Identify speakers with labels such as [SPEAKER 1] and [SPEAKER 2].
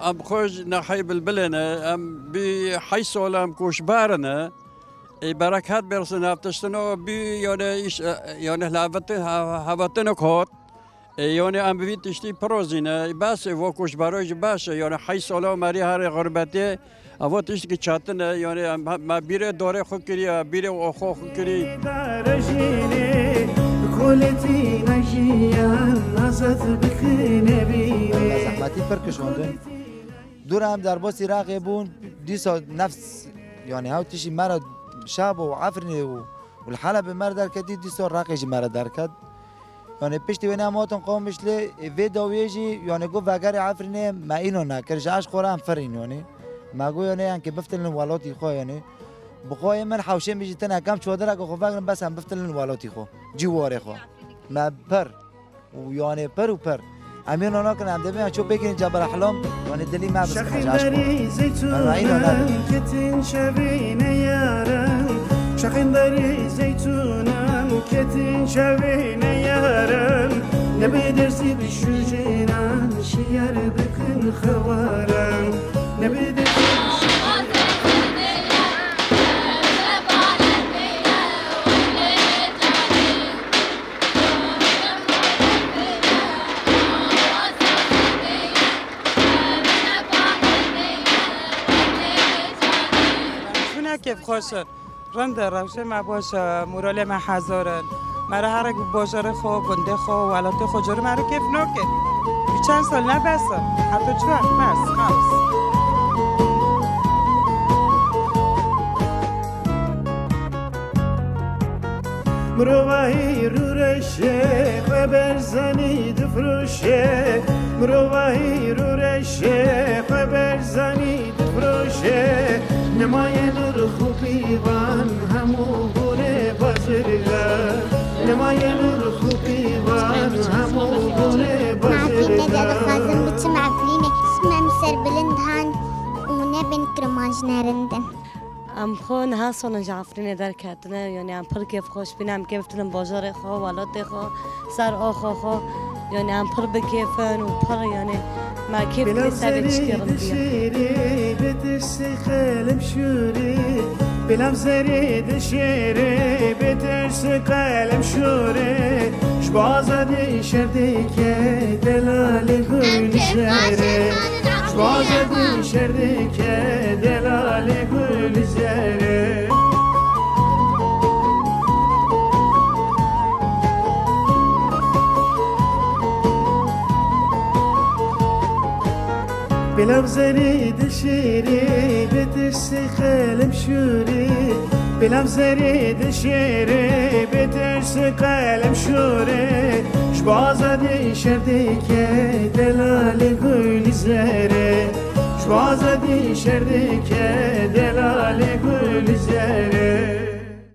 [SPEAKER 1] ام خوش نحی بلبلنه ام بی حی سالم کوشبارنه ای برکت برسن افتشتنو بی یعنی هواتن کات یعنی ام بی تشتی پروزینه بس و کوشباروی باشه یعنی حی سالم مری هر غربتی اوا تشتی که چاتنه یعنی ما بیره دوره خو کری بیره و خو کری
[SPEAKER 2] کلتی نجیان نزد بخنه بینه
[SPEAKER 3] زحمتی پر کشوندن دور هم در باسی راقی بون دیسا نفس یعنی هاو تشی مرا شاب و عفرنی و الحلب مرا در کدی دیسا راقی جی مرا در کد یعنی پشتی وینه هماتون قومش لی وی داویجی یعنی گو وگر عفرنی ما اینو نکرش عش خورم فرین یعنی ما گو یعنی انکه بفتلن والاتی خو یعنی بخوای من حوشه میجی تنها کم چودره که خو فکرم بس هم بفتلن والاتی خو جواره خو ما پر و یعنی پر و پر امین اونا کنه هم دبیم چوب بگیرین جبل احلام یعنی دلی ما بس کنش عشق
[SPEAKER 2] زیتونم کتین شبینه یارم شخین داری زیتونم کتین شبینه یارم نبی درسی بشوجینان شیار بکن خوارم نبی درسی
[SPEAKER 4] کیف خوشه رند روشه ما باشه مورال ما حضارن مرا هر بازار خو گنده خو ولات خو جور مرا کیف نوکه چند سال نبسه حتی چرا بس خلاص
[SPEAKER 2] مروایی رو رشه خبر زنی دفروشه مروایی رو رشه خبر زنی دفروشه نمای نور خوبی وان همو بونه بازرگا نمای نور خوبی وان همو بونه
[SPEAKER 5] معفرینه
[SPEAKER 2] بازرگا
[SPEAKER 5] داده خازم بچه معفرینه اسمم سر بلند هان اونه بین کرمانج نرندن
[SPEAKER 6] ام خو نه سون جعفرینه در کتنه یعنی ام پر کیف خوش بینم که بتونم بازار خو ولات خو سر آخو خو یعنی ام پر بکیفن و پر یعنی ما کیف
[SPEAKER 2] بلام
[SPEAKER 6] کسبت
[SPEAKER 2] زرید
[SPEAKER 6] چکرم بیا
[SPEAKER 2] شیری بترسی قلم شوری بلام زرید شیری بترسی قلم شوری شبازدی شردی که دلال گل زره شبازدی شردی که دلال گل زره بلام زرید شیری بترسی قلم شوری بلام زرید شیری بترسی قلم شوری شبازدی شردی که دلال گل زره شبازدی شردی که دلال گل زره